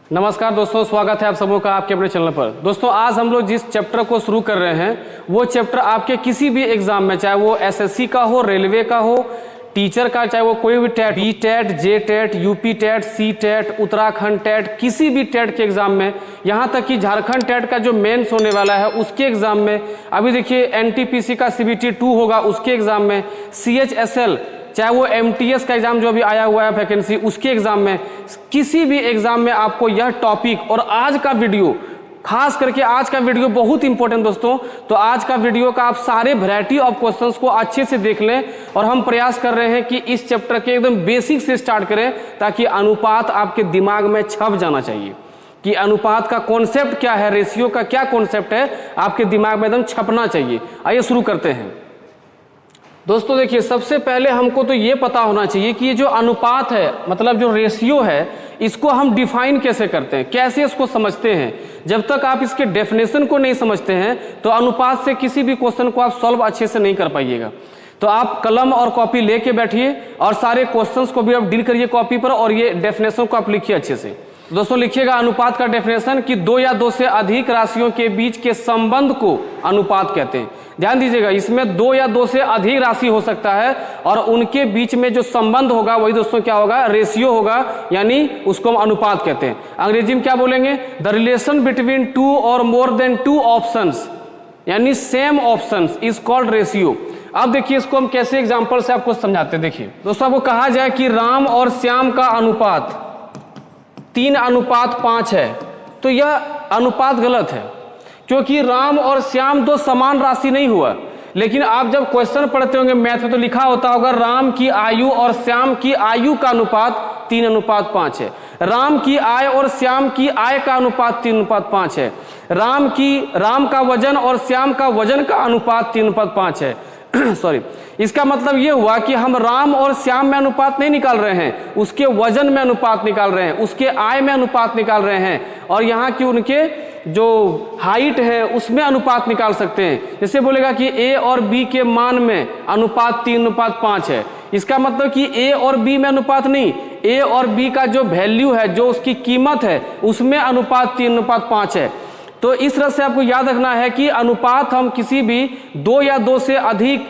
नमस्कार दोस्तों, स्वागत है आप सबों का आपके अपने चैनल पर। दोस्तों आज हम लोग जिस चैप्टर को शुरू कर रहे हैं वो चैप्टर आपके किसी भी एग्जाम में, चाहे वो एसएससी का हो, रेलवे का हो, टीचर का, चाहे वो कोई भी TET, B TET, J TET, UP TET, C TET, Uttarakhand TET, किसी भी टेट के एग्जाम में, यहाँ तक कि झारखंड टेट का जो मेंस होने वाला है उसके एग्जाम में, अभी देखिए एनटीपीसी का सीबीटी 2 होगा उसके एग्जाम में, सीएचएसएल चाहे वो एमटीएस का एग्जाम जो अभी आया हुआ है वैकेंसी उसके एग्जाम में, किसी भी एग्जाम में आपको यह टॉपिक और आज का वीडियो, खास करके आज का वीडियो बहुत इंपॉर्टेंट दोस्तों। तो आज का वीडियो का आप सारे वैरायटी ऑफ क्वेश्चंस को अच्छे से देख लें और हम प्रयास कर रहे हैं कि इस चैप्टर के एकदम बेसिक से स्टार्ट करें ताकि अनुपात आपके दिमाग में छप जाना चाहिए कि अनुपात का कॉन्सेप्ट क्या है, रेशियो का क्या कॉन्सेप्ट है, आपके दिमाग में एकदम छपना चाहिए। आइए शुरू करते हैं दोस्तों। देखिए सबसे पहले हमको तो ये पता होना चाहिए कि ये जो अनुपात है, मतलब जो रेशियो है, इसको हम डिफाइन कैसे करते हैं, कैसे इसको समझते हैं। जब तक आप इसके डेफिनेशन को नहीं समझते हैं तो अनुपात से किसी भी क्वेश्चन को आप सॉल्व अच्छे से नहीं कर पाइएगा। तो आप कलम और कॉपी लेके बैठिए और सारे क्वेश्चंस को भी आप डील करिए कॉपी पर और ये डेफिनेशन को आप लिखिए अच्छे से। दोस्तों लिखिएगा अनुपात का डेफिनेशन कि दो या दो से अधिक राशियों के बीच के संबंध को अनुपात कहते हैं। ध्यान दीजिएगा, इसमें दो या दो से अधिक राशि हो सकता है और उनके बीच में जो संबंध होगा वही दोस्तों क्या होगा, रेशियो होगा, यानी उसको हम अनुपात कहते हैं। अंग्रेजी में क्या बोलेंगे, द रिलेशन बिटवीन टू और मोर देन टू ऑप्शंस यानी same options is called ratio. अब देखिए इसको हम कैसे एग्जांपल से आपको समझाते हैं। देखिए दोस्तों, आपको कहा जाए कि राम और श्याम का अनुपात 3:5 है, तो यह अनुपात गलत है क्योंकि राम और श्याम दो समान राशि नहीं हुआ। लेकिन आप जब क्वेश्चन पढ़ते होंगे मैथ में तो लिखा होता होगा राम की आयु और श्याम की आयु का अनुपात 3:5 है। राम की आय और श्याम की आय का अनुपात 3:5 है। राम का वजन और श्याम का वजन का अनुपात 3:5 है। सॉरी, इसका मतलब यह हुआ कि हम राम और श्याम में अनुपात नहीं निकाल रहे हैं, उसके वजन में अनुपात निकाल रहे हैं, उसके आय में अनुपात निकाल रहे हैं और यहाँ की उनके जो हाइट है उसमें अनुपात निकाल सकते हैं। जैसे बोलेगा कि ए और बी के मान में अनुपात 3:5 है, इसका मतलब कि ए और बी में अनुपात नहीं, ए और बी का जो वैल्यू है, जो उसकी कीमत है, उसमें अनुपात 3:5 है। तो इस तरह से आपको याद रखना है कि अनुपात हम किसी भी दो या दो से अधिक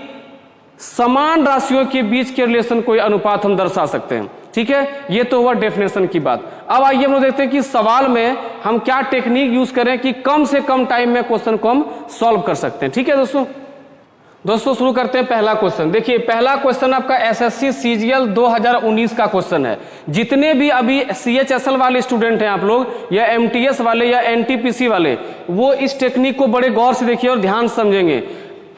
समान राशियों के बीच के रिलेशन कोई अनुपात हम दर्शा सकते हैं। ठीक है, ये तो हुआ डेफिनेशन की बात। अब आइए हम लोग देखते हैं कि सवाल में हम क्या टेक्निक यूज करें कि कम से कम टाइम में क्वेश्चन को हम सॉल्व कर सकते हैं। ठीक है दोस्तों शुरू करते हैं पहला क्वेश्चन। देखिए पहला क्वेश्चन आपका एसएससी सीजीएल 2019 का क्वेश्चन है। जितने भी अभी सीएचएसएल वाले स्टूडेंट हैं आप लोग, या एमटीएस वाले या एनटीपीसी वाले, वो इस टेक्निक को बड़े गौर से देखिए और ध्यान समझेंगे।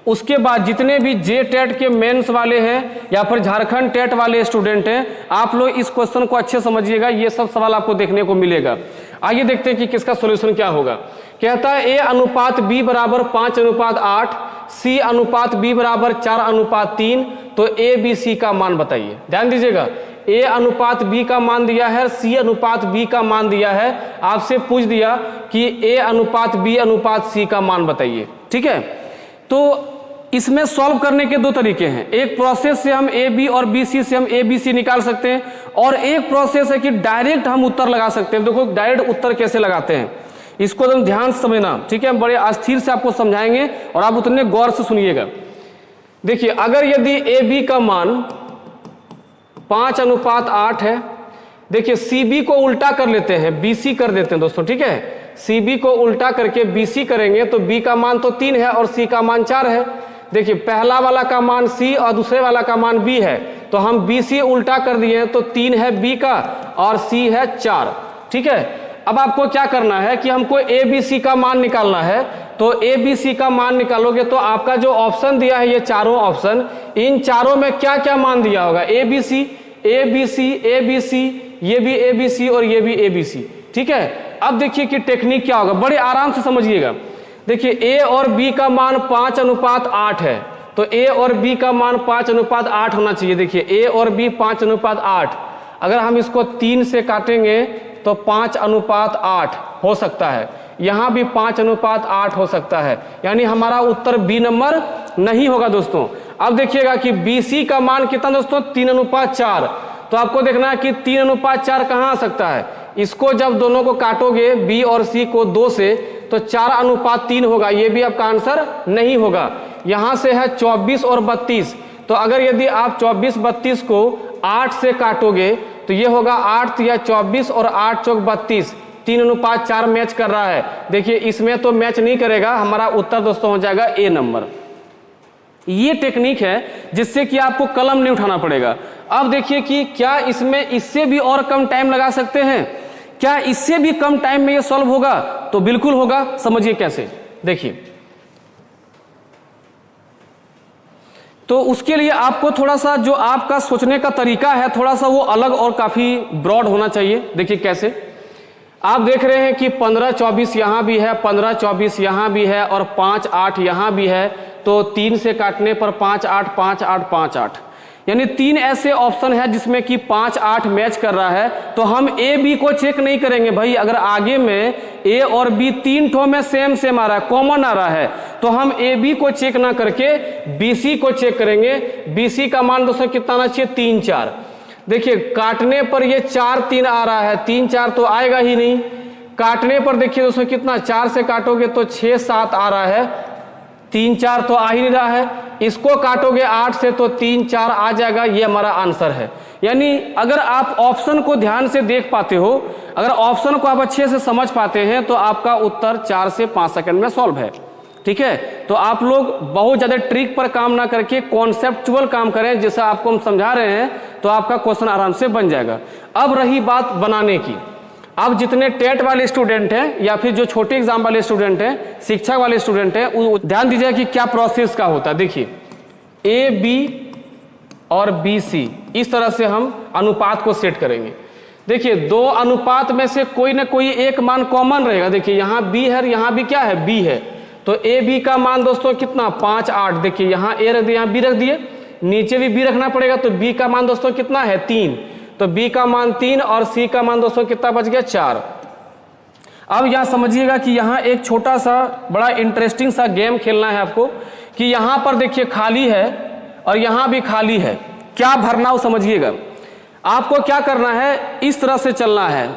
उसके बाद जितने भी जे टेट के मेंस वाले हैं या फिर झारखंड टेट वाले स्टूडेंट हैं, आप लोग इस क्वेश्चन को अच्छे समझिएगा, ये सब सवाल आपको देखने को मिलेगा। आइए देखते हैं कि किसका सॉल्यूशन क्या होगा। कहता है ए अनुपात बी बराबर 5:8, सी अनुपात बी बराबर 4:3, तो ए बी सी का मान बताइए। ध्यान दीजिएगा, ए अनुपात बी का मान दिया है, सी अनुपात बी का मान दिया है, आपसे पूछ दिया कि ए अनुपात बी अनुपात सी का मान बताइए। ठीक है, तो इसमें सॉल्व करने के दो तरीके हैं। एक प्रोसेस से हम ए बी और बी सी से हम ए बी सी निकाल सकते हैं और एक प्रोसेस है कि डायरेक्ट हम उत्तर लगा सकते हैं। देखो डायरेक्ट उत्तर कैसे लगाते हैं, इसको एकदम ध्यान से समझना। ठीक है, हम बड़े अस्थिर से आपको समझाएंगे और आप उतने गौर से सुनिएगा। देखिए अगर यदि ए बी का मान 5:8 है, देखिए सी बी को उल्टा कर लेते हैं, बी सी कर देते हैं दोस्तों। ठीक है, सी बी को उल्टा करके बी सी करेंगे तो बी का मान तो 3 है और सी का मान 4 है। देखिए पहला वाला का मान सी और दूसरे वाला का मान बी है, तो हम बी सी उल्टा कर दिए तो 3 है बी का और सी है 4। ठीक है, अब आपको क्या करना है कि हमको ए बी सी का मान निकालना है। तो ए बी सी का मान निकालोगे तो आपका जो ऑप्शन दिया है, ये चारों ऑप्शन, इन चारों में क्या क्या मान दिया होगा, A B C, A B C, A B C, ये भी ए बी सी और ये भी ए बी सी। ठीक है, अब देखिए कि टेक्निक क्या होगा, बड़े आराम से समझिएगा। देखिए ए और बी का मान 5:8 है, तो ए और बी का मान 5:8 होना चाहिए। देखिए ए और बी 5:8, अगर हम इसको 3 से काटेंगे तो 5:8 हो सकता है, यहाँ भी 5:8 हो सकता है, यानी हमारा उत्तर बी नंबर नहीं होगा दोस्तों। अब देखिएगा कि बी सी का मान कितना दोस्तों, 3:4। तो आपको देखना है कि 3:4 कहाँ आ सकता है, इसको जब दोनों को काटोगे बी और सी को 2 से तो 4:3 होगा, ये भी आपका आंसर नहीं होगा। यहां से है 24 और 32, तो अगर यदि आप 24-32 को 8 से काटोगे तो ये होगा 8 या 24 और 8 चौक 32, 3:4 मैच कर रहा है। देखिए इसमें तो मैच नहीं करेगा, हमारा उत्तर दोस्तों हो जाएगा ए नंबर। ये टेक्निक है जिससे कि आपको कलम नहीं उठाना पड़ेगा। अब देखिए कि क्या इसमें इससे भी और कम टाइम लगा सकते हैं, क्या इससे भी कम टाइम में ये सॉल्व होगा? तो बिल्कुल होगा। समझिए कैसे, देखिए। तो उसके लिए आपको थोड़ा सा जो आपका सोचने का तरीका है थोड़ा सा वो अलग और काफी ब्रॉड होना चाहिए। देखिए कैसे, आप देख रहे हैं कि 15-24 यहां भी है, 15-24 यहां भी है और 5-8 यहां भी है, तो 3 से काटने पर 5-8 5-8 5-8, यानी 3 ऐसे ऑप्शन है जिसमें कि 5-8 मैच कर रहा है। तो हम ए बी को चेक नहीं करेंगे भाई, अगर आगे में ए और बी 3 ठो में सेम आ रहा है, कॉमन आ रहा है, तो हम ए बी को चेक ना करके बी सी को चेक करेंगे। बी सी का मान दोस्तों कितना आना चाहिए? 3-4। देखिए काटने पर ये 4-3 आ रहा है, 3-4 तो आएगा ही नहीं। काटने पर देखिए दोस्तों कितना, 4 से काटोगे तो 6-7 आ रहा है, 3-4 तो आ ही नहीं रहा है। इसको काटोगे 8 से तो 3-4 आ जाएगा, ये हमारा आंसर है। यानी अगर आप ऑप्शन को ध्यान से देख पाते हो, अगर ऑप्शन को आप अच्छे से समझ पाते हैं तो आपका उत्तर 4 से 5 सेकंड में सॉल्व है। ठीक है, तो आप लोग बहुत ज्यादा ट्रिक पर काम ना करके कॉन्सेप्चुअल काम करें, जैसा आपको हम समझा रहे हैं, तो आपका क्वेश्चन आराम से बन जाएगा। अब रही बात बनाने की, अब जितने टेट वाले स्टूडेंट हैं या फिर जो छोटे एग्जाम वाले स्टूडेंट हैं, शिक्षक वाले स्टूडेंट हैं, वो ध्यान दीजिए कि क्या प्रोसेस का होता है। देखिए ए बी और बी सी, इस तरह से हम अनुपात को सेट करेंगे। देखिए 2 अनुपात में से कोई ना कोई एक मान कॉमन रहेगा। देखिए यहाँ बी है, यहाँ भी क्या है? बी है, तो ए बी का मान दोस्तों कितना? 5-8। देखिए यहाँ ए रख दिए, यहाँ बी रख दिए, नीचे भी बी रखना पड़ेगा, तो बी का मान दोस्तों कितना है? 3, तो बी का मान 3 और सी का मान दोस्तों कितना बच गया? 4। अब यहां समझिएगा कि यहां एक छोटा सा बड़ा इंटरेस्टिंग सा गेम खेलना है आपको, कि यहां पर देखिए खाली है और यहां भी खाली है, क्या भरना हो समझिएगा। आपको क्या करना है, इस तरह से चलना है,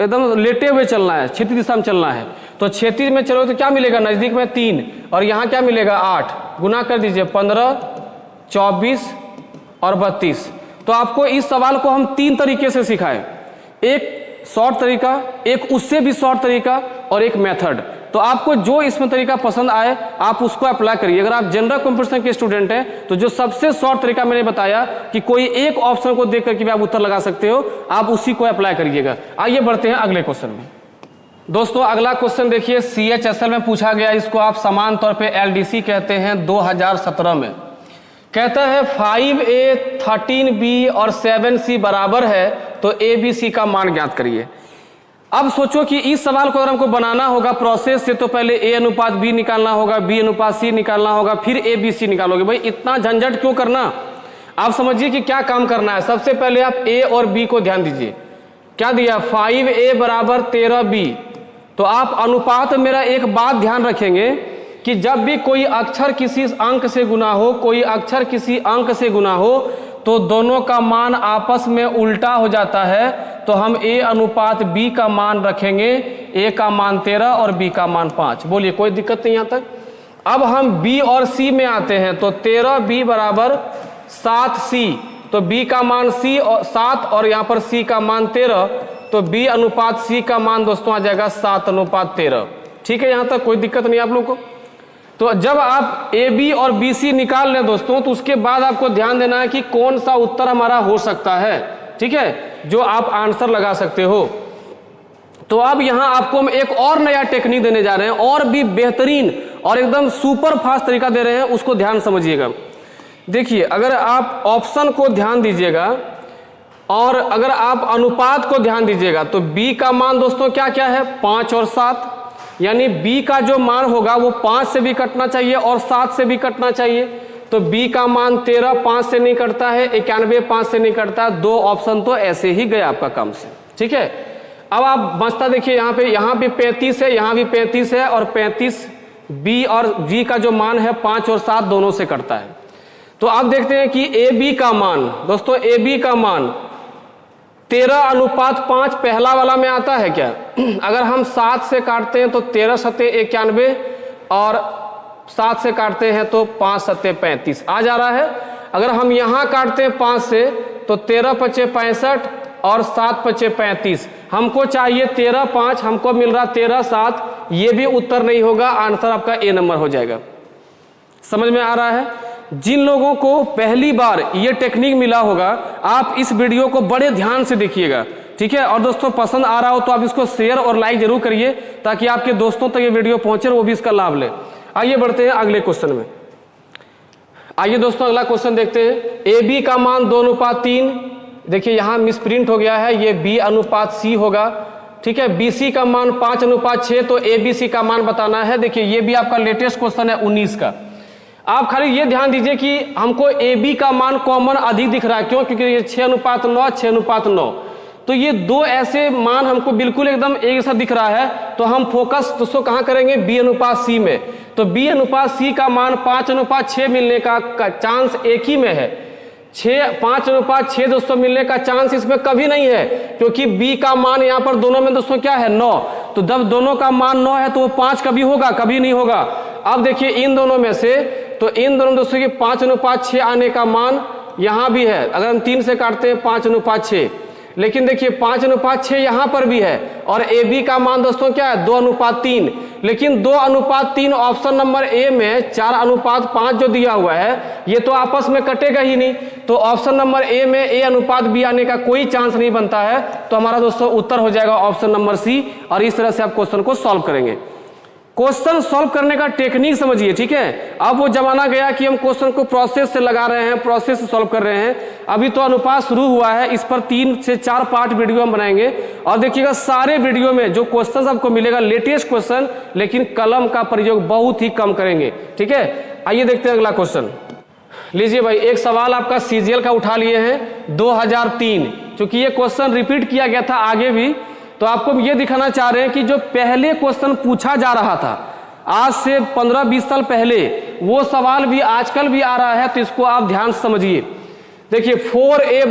एकदम लेटे हुए चलना है, क्षैतिज दिशा में चलना है। तो क्षैतिज में चलो तो क्या मिलेगा? नजदीक में 3 और यहां क्या मिलेगा? 8। गुना कर दीजिए, 15, 24 और 32। तो आपको इस सवाल को हम 3 तरीके से सिखाएं, एक शॉर्ट तरीका, एक उससे भी शॉर्ट तरीका और एक मेथड। तो आपको जो इसमें तरीका पसंद आए आप उसको अप्लाई करिए। अगर आप जनरल कंपटीशन के स्टूडेंट हैं तो जो सबसे शॉर्ट तरीका मैंने बताया कि कोई एक ऑप्शन को देख करके भी आप उत्तर लगा सकते हो, आप उसी को अप्लाई करिएगा। आइए बढ़ते हैं अगले क्वेश्चन में। दोस्तों अगला क्वेश्चन देखिए CHSL में पूछा गया, इसको आप समान तौर पे LDC कहते हैं, 2017 में। कहता है 5A 13B और 7C बराबर है तो ABC का मान ज्ञात करिए। अब सोचो कि इस सवाल को अगर हमको बनाना होगा प्रोसेस से, तो पहले A अनुपात B निकालना होगा, B अनुपात C निकालना होगा, फिर ABC निकालोगे। भाई इतना झंझट क्यों करना? आप समझिए कि क्या काम करना है। सबसे पहले आप A और B को ध्यान दीजिए। क्या दिया? 5A बराबर 13B। तो आप अनुपात में मेरा एक बात ध्यान रखेंगे कि जब भी कोई अक्षर किसी अंक से गुना हो, कोई अक्षर किसी अंक से गुना हो, तो दोनों का मान आपस में उल्टा हो जाता है। तो हम A अनुपात B का मान रखेंगे, A का मान 13 और B का मान 5। बोलिए कोई दिक्कत नहीं यहाँ तक। अब हम B और C में आते हैं, तो 13B बराबर 7C, तो B का मान 7 और यहाँ पर C का मान 13, तो B अनुपात C का मान दोस्तों आ जाएगा 7 अनुपात 13। ठीक है, यहाँ तक कोई दिक्कत नहीं आप लोग को। तो जब आप AB और BC निकाल लें दोस्तों, तो उसके बाद आपको ध्यान देना है कि कौन सा उत्तर हमारा हो सकता है, ठीक है, जो आप आंसर लगा सकते हो। तो अब यहां आपको हम एक और नया टेक्निक देने जा रहे हैं, और भी बेहतरीन और एकदम सुपर फास्ट तरीका दे रहे हैं, उसको ध्यान समझिएगा। देखिए अगर आप ऑप्शन को ध्यान दीजिएगा और अगर आप अनुपात को ध्यान दीजिएगा, तो B का मान दोस्तों क्या क्या है? 5 और 7, यानी B का जो मान होगा वो 5 से भी कटना चाहिए और 7 से भी कटना चाहिए। तो B का मान 13 5 से नहीं कटता है, 91 5 से नहीं कटता। 2 ऑप्शन तो ऐसे ही गए आपका काम से। ठीक है, अब आप बचता देखिए यहाँ भी 35 है, यहाँ भी 35 है, और 35 B और G का जो मान है 5 और 7 दोनों से कटता है। तो आप देखते हैं कि AB का मान दोस्तों, AB का मान 13:5 पहला वाला में आता है क्या? अगर हम 7 से काटते हैं तो 13 सत्ते 91 और 7 से काटते हैं तो 5 सत्ते 35 आ जा रहा है। अगर हम यहाँ काटते हैं 5 से तो 13 पचे 65 और 7 पचे 35। हमको चाहिए 13:5, हमको मिल रहा 13:7। ये भी उत्तर नहीं होगा, आंसर आपका ए नंबर हो जाएगा। समझ में आ रहा है? जिन लोगों को पहली बार ये टेक्निक मिला होगा, आप इस वीडियो को बड़े ध्यान से देखिएगा, ठीक है। और दोस्तों पसंद आ रहा हो तो आप इसको शेयर और लाइक जरूर करिए, ताकि आपके दोस्तों तक ये वीडियो पहुंचे और वो भी इसका लाभ ले। आइए बढ़ते हैं अगले क्वेश्चन में। आइए दोस्तों अगला क्वेश्चन देखते हैं। ए बी का मान 2:3। देखिए यहाँ मिसप्रिंट हो गया है, ये बी अनुपात सी होगा, ठीक है। बी सी का मान 5:6, तो ए बी सी का मान बताना है। देखिए ये भी आपका लेटेस्ट क्वेश्चन है 19 का। आप खाली ये ध्यान दीजिए कि हमको ए बी का मान कॉमन अधिक दिख रहा है, क्यों? क्योंकि ये 6:9, 6:9, तो ये दो ऐसे मान हमको बिल्कुल एकदम एक जैसा दिख रहा है। तो हम फोकस दोस्तों कहाँ करेंगे? बी अनुपात सी में। तो बी अनुपात सी का मान 5:6 मिलने का चांस एक ही में है। 5:6 दोस्तों मिलने का चांस इसमें कभी नहीं है, क्योंकि बी का मान यहाँ पर दोनों में दोस्तों क्या है? 9। तो जब दोनों का मान 9 है तो वो 5 कभी होगा? कभी नहीं होगा। अब देखिए इन दोनों में से, तो इन दोनों दोस्तों की 5:6 आने का मान यहाँ भी है। अगर हम 3 से काटते हैं 5:6, लेकिन देखिए 5:6 यहाँ पर भी है। और ए बी का मान दोस्तों क्या है? 2:3। लेकिन 2:3 ऑप्शन नंबर ए में 4:5 जो दिया हुआ है, ये तो आपस में कटेगा ही नहीं। तो ऑप्शन नंबर ए में ए अनुपात बी आने का कोई चांस नहीं बनता है। तो हमारा दोस्तों उत्तर हो जाएगा ऑप्शन नंबर सी। और इस तरह से आप क्वेश्चन को सॉल्व करेंगे। क्वेश्चन सॉल्व करने का टेक्निक समझिए, ठीक है। अब वो जमाना गया कि हम क्वेश्चन को प्रोसेस से लगा रहे हैं, प्रोसेस से सॉल्व कर रहे हैं। अभी तो अनुपात शुरू हुआ है, इस पर 3 से 4 पार्ट वीडियो हम बनाएंगे। और देखिएगा सारे वीडियो में जो क्वेश्चन आपको मिलेगा लेटेस्ट क्वेश्चन, लेकिन कलम का प्रयोग बहुत ही कम करेंगे, ठीक है। आइए देखते हैं अगला क्वेश्चन। लीजिए भाई, एक सवाल आपका सीजीएल का उठा लिए हैं 2003। चूंकि ये क्वेश्चन रिपीट किया गया था आगे भी, तो आपको ये दिखाना चाह रहे हैं कि जो पहले क्वेश्चन पूछा जा रहा था आज से 15-20 साल पहले, वो सवाल भी आजकल भी आ रहा है। तो इसको आप ध्यान से समझिए। देखिए 3a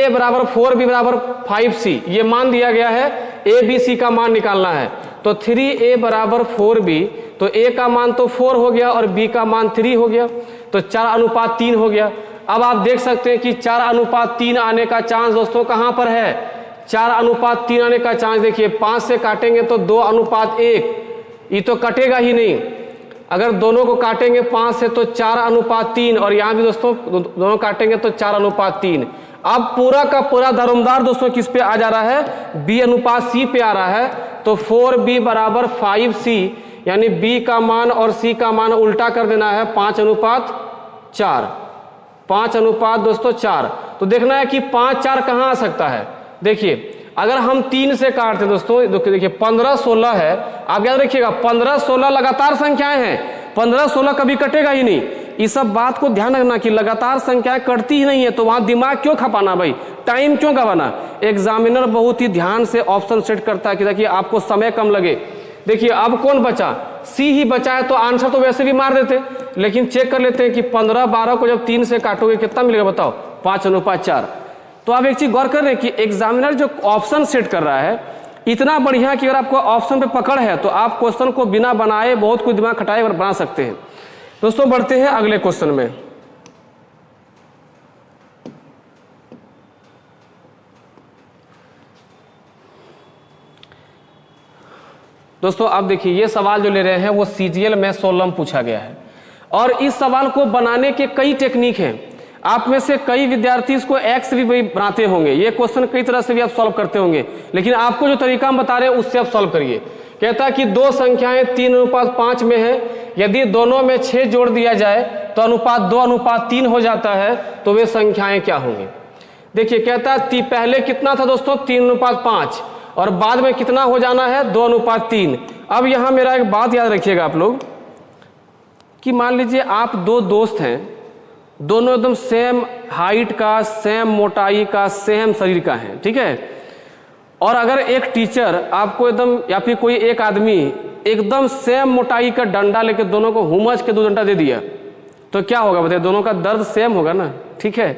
बराबर 4b बराबर 5c, ये मान दिया गया है। ए बी सी का मान निकालना है। तो 3a बराबर 4b, तो a का मान तो 4 हो गया और b का मान 3 हो गया, तो 4:3 हो गया। अब आप देख सकते हैं कि 4:3 आने का चांस दोस्तों कहां पर है? 4:3 आने का चांस देखिए 5 से काटेंगे तो 2:1, ये तो कटेगा ही नहीं। अगर दोनों को काटेंगे 5 से तो 4:3, और यहाँ भी दोस्तों दोनों काटेंगे तो 4:3। अब पूरा का पूरा दारोमदार दोस्तों किस पे आ जा रहा है? बी अनुपात सी पे आ रहा है। तो 4b बराबर 5c, यानी b का मान और c का मान उल्टा कर देना है 5:4। 5:4। तो देखना है कि 5-4 कहाँ आ सकता है। देखिए अगर हम 3 से काटते हैं दोस्तों, देखिए 15-16 है। आप याद रखिएगा 15-16 लगातार संख्याएं हैं, 15-16 कभी कटेगा ही नहीं। इस सब बात को ध्यान रखना कि लगातार संख्याएं कटती ही नहीं है, तो वहां दिमाग क्यों खपाना भाई, टाइम क्यों गवाना। एग्जामिनर बहुत ही ध्यान से ऑप्शन सेट करता है कि देखिए आपको समय कम लगे। देखिए अब कौन बचा? सी ही बचा है, तो आंसर तो वैसे भी मार देते, लेकिन चेक कर लेते हैं कि 15-12 को जब 3 से काटोगे कितना मिलेगा बताओ? 5:4। तो आप एक चीज गौर कर रहे हैं कि एग्जामिनर जो ऑप्शन सेट कर रहा है इतना बढ़िया कि अगर आपको ऑप्शन पे पकड़ है तो आप क्वेश्चन को बिना बनाए बहुत कुछ दिमाग खटाए बना सकते हैं। दोस्तों बढ़ते हैं अगले क्वेश्चन में। दोस्तों आप देखिए ये सवाल जो ले रहे हैं वो सीजीएल में 16 पूछा गया है। और इस सवाल को बनाने के कई टेक्निक हैं। आप में से कई विद्यार्थी इसको एक्स भी बनाते होंगे, ये क्वेश्चन कई तरह से भी आप सॉल्व करते होंगे, लेकिन आपको जो तरीका हम बता रहे हैं उससे आप सॉल्व करिए। कहता है कि दो संख्याएं 3:5 में है, यदि दोनों में 6 जोड़ दिया जाए तो अनुपात 2:3 हो जाता है, तो वे संख्याएं क्या होंगी। देखिए कहता है पहले कितना था दोस्तों 3:5 और बाद में कितना हो जाना है 2:3। अब यहां मेरा एक बात याद रखिएगा आप लोग कि मान लीजिए आप दो दोस्त हैं, दोनों एकदम सेम हाइट का, सेम मोटाई का, सेम शरीर का है, ठीक है। और अगर एक टीचर आपको एकदम या फिर कोई एक आदमी एकदम सेम मोटाई का डंडा लेके दोनों को हुमच के 2 डंडा दे दिया, तो क्या होगा बताइए? दोनों का दर्द सेम होगा ना, ठीक है।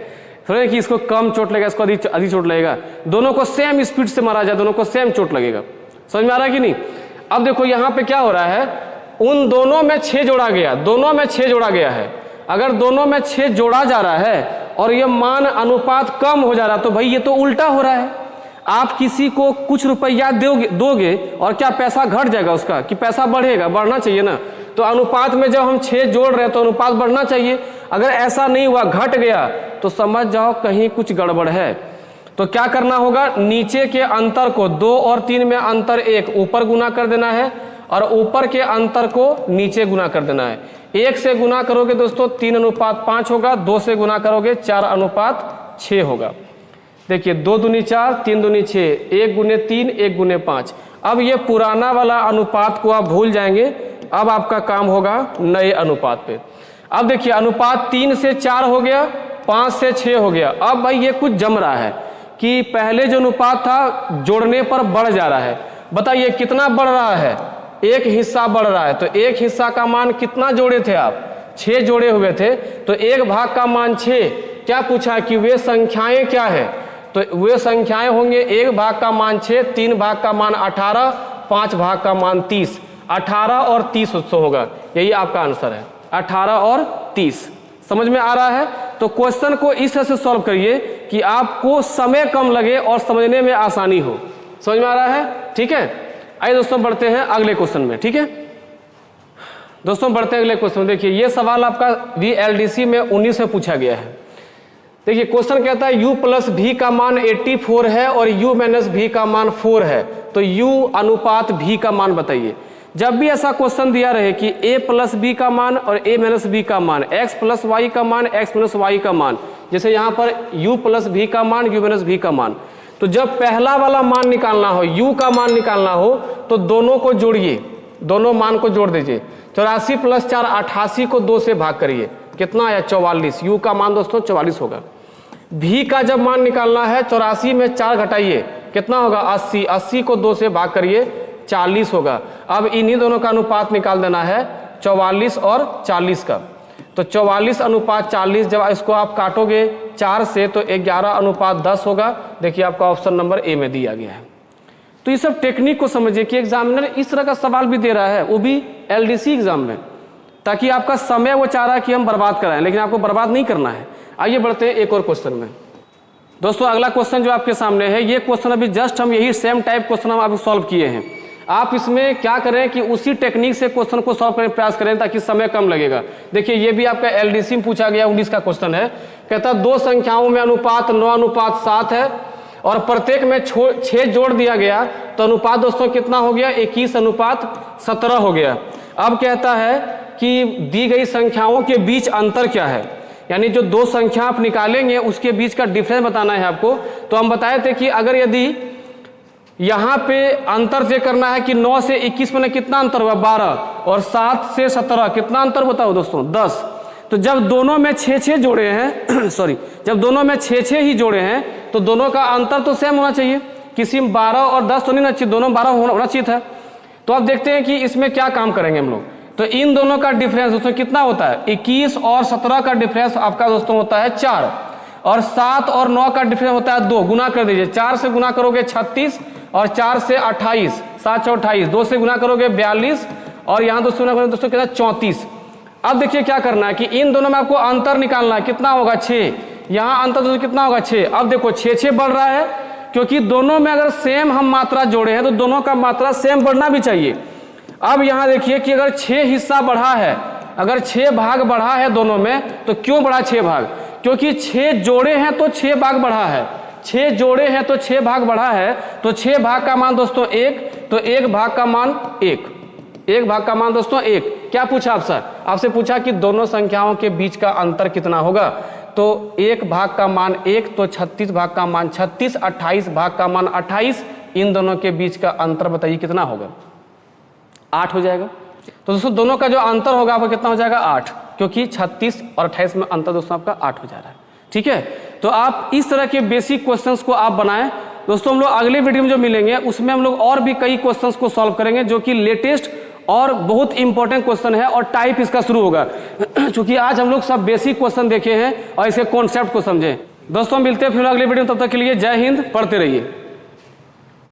थोड़े कि इसको कम चोट लगेगा, इसको अधिक चोट लगेगा। दोनों को सेम स्पीड से मारा जाए, दोनों को सेम चोट लगेगा। समझ में आ रहा है कि नहीं? अब देखो यहाँ पे क्या हो रहा है, उन दोनों में 6 जोड़ा गया, दोनों में 6 जोड़ा गया है। अगर दोनों में 6 जोड़ा जा रहा है और ये मान अनुपात कम हो जा रहा है तो भाई ये तो उल्टा हो रहा है। आप किसी को कुछ रुपया दोगे और क्या पैसा घट जाएगा उसका, कि पैसा बढ़ेगा? बढ़ना चाहिए ना। तो अनुपात में जब हम 6 जोड़ रहे हैं तो अनुपात बढ़ना चाहिए। अगर ऐसा नहीं हुआ, घट गया, तो समझ जाओ कहीं कुछ गड़बड़ है। तो क्या करना होगा, नीचे के अंतर को 2 और 3 में अंतर 1 ऊपर गुना कर देना है और ऊपर के अंतर को नीचे गुना कर देना है। 1 से गुना करोगे दोस्तों 3:5 होगा, 2 से गुना करोगे 4:6 होगा। देखिए 2 दूनी 4, 3 दूनी 6, 1 गुने 3, 1 गुने 5। अब ये पुराना वाला अनुपात को आप भूल जाएंगे, अब आपका काम होगा नए अनुपात पे। अब देखिए अनुपात 3 से 4 हो गया, 5 से 6 हो गया। अब भाई ये कुछ जम रहा है कि पहले जो अनुपात था जोड़ने पर बढ़ जा रहा है। बताइए कितना बढ़ रहा है? 1 हिस्सा बढ़ रहा है। तो 1 हिस्सा का मान कितना जोड़े थे आप? 6 जोड़े हुए थे। तो 1 भाग का मान 6। क्या पूछा कि वे संख्याएं क्या है? तो वे संख्याएं होंगे 1 भाग का मान 6, 3 भाग का मान 18, 5 भाग का मान 30। 18 और 30 होगा, यही आपका आंसर है, 18 और 30। समझ में आ रहा है? तो क्वेश्चन को इस तरह से सॉल्व करिए कि आपको समय कम लगे और समझने में आसानी हो। समझ में आ रहा है? ठीक है, आइए दोस्तों बढ़ते हैं अगले क्वेश्चन में। ठीक है दोस्तों, बढ़ते हैं अगले क्वेश्चन में। देखिए ये सवाल आपका VLDC में 19 में पूछा गया है। देखिए क्वेश्चन कहता है u प्लस v का मान 84 है और u माइनस v का मान 4 है, तो u अनुपात v का मान बताइए। जब भी ऐसा क्वेश्चन दिया रहे कि a प्लस b का मान और a माइनस b का मान, x प्लस y का मान, x माइनस y का मान, जैसे यहाँ पर u प्लस v का मान, u माइनस v का मान, तो जब पहला वाला मान निकालना हो, u का मान निकालना हो, तो दोनों को जोड़िए, दोनों मान को जोड़ दीजिए। 84 प्लस 4 88 को 2 से भाग करिए, कितना आया? 44। u का मान दोस्तों 44 होगा। v का जब मान निकालना है 84 में 4 घटाइए, कितना होगा? 80। 80 को 2 से भाग करिए, 40 होगा। अब इन्हीं दोनों का अनुपात निकाल देना है 44 और 40 का। तो 44 अनुपात 40, जब इसको आप काटोगे 4 से तो 11 अनुपात 10 होगा। देखिए आपका ऑप्शन नंबर ए में दिया गया है। तो ये सब टेक्निक को समझिए कि एग्जामिनर इस तरह का सवाल भी दे रहा है, वो भी LDC एग्जाम में, ताकि आपका समय वो चाह रहा है कि हम बर्बाद कराएं, लेकिन आपको बर्बाद नहीं करना है। आइए बढ़ते हैं एक और क्वेश्चन में। दोस्तों अगला क्वेश्चन जो आपके सामने है, ये क्वेश्चन अभी जस्ट हम यही सेम टाइप क्वेश्चन हम अभी सॉल्व किए हैं। आप इसमें क्या करें कि उसी टेक्निक से क्वेश्चन को सॉल्व करने का प्रयास करें ताकि समय कम लगेगा। देखिए ये भी आपका LDC में पूछा गया 19 का क्वेश्चन है। कहता है 2 संख्याओं में अनुपात 9:7 है और प्रत्येक में 6 जोड़ दिया गया, तो अनुपात दोस्तों कितना हो गया? 21:17 हो गया। अब कहता है कि दी गई संख्याओं के बीच अंतर क्या है, यानी जो 2 संख्या आप निकालेंगे उसके बीच का डिफरेंस बताना है आपको। तो हम बताए थे कि अगर यदि यहाँ पे अंतर चेक करना है कि 9 से 21 में कितना अंतर हुआ? 12, और 7 से 17 कितना अंतर बताओ दोस्तों? 10। तो जब दोनों में 6 जोड़े हैं सॉरी, जब दोनों में 6 ही जोड़े हैं तो दोनों का अंतर तो सेम होना चाहिए। किसी में 12 और 10 तो नहीं होना चाहिए, दोनों 12 होना चाहिए था। तो अब देखते हैं कि इसमें क्या काम करेंगे हम लोग। तो इन दोनों का डिफरेंस दोस्तों कितना होता है? 21 और 17 का डिफरेंस आपका दोस्तों होता है 4, और 7 और 9 का डिफरेंस होता है 2। गुना कर दीजिए, 4 से गुना करोगे 36 और 4 से 28, 7 से 28, 2 से गुना करोगे 42 और यहाँ दोस्तों गुना करोगे दोस्तों कितना? 34। अब देखिए क्या करना है कि इन दोनों में आपको अंतर निकालना है, कितना होगा? 6। यहाँ अंतर दोस्तों कितना होगा? 6। अब देखो 6 बढ़ रहा है, क्योंकि दोनों में अगर सेम हम मात्रा जोड़े हैं तो दोनों का मात्रा सेम बढ़ना भी चाहिए। अब यहाँ देखिए कि अगर 6 हिस्सा बढ़ा है, अगर 6 भाग बढ़ा है दोनों में, तो क्यों बढ़ा 6 भाग? क्योंकि 6 जोड़े हैं तो 6 भाग बढ़ा है, 6 जोड़े हैं तो 6 भाग बढ़ा है। तो 6 भाग का मान दोस्तों 1, तो 1 भाग का मान 1, 1 भाग का मान दोस्तों 1। क्या पूछा आपसे? आपसे पूछा कि दोनों संख्याओं के बीच का अंतर कितना होगा। तो 1 भाग का मान 1, तो 36 भाग का मान 36, 28 भाग का मान 28, इन दोनों के बीच का अंतर बताइए कितना होगा? 8 हो जाएगा। तो दोस्तों दोनों का जो अंतर होगा आपका कितना हो जाएगा? 8, क्योंकि 36 और 28 में अंतर दोस्तों आपका 8 हो जा रहा है। ठीक है, तो आप इस तरह के बेसिक क्वेश्चंस को आप बनाएं। दोस्तों हम लोग अगले वीडियो में जो मिलेंगे उसमें हम लोग और भी कई क्वेश्चंस को सॉल्व करेंगे, जो कि लेटेस्ट और बहुत इंपॉर्टेंट क्वेश्चन है, और टाइप इसका शुरू होगा। क्योंकि आज हम लोग सब बेसिक क्वेश्चन देखे हैं और इसके कॉन्सेप्ट को समझें। दोस्तों मिलते हैं फिर अगले वीडियो में, तब तक के लिए जय हिंद, पढ़ते रहिए।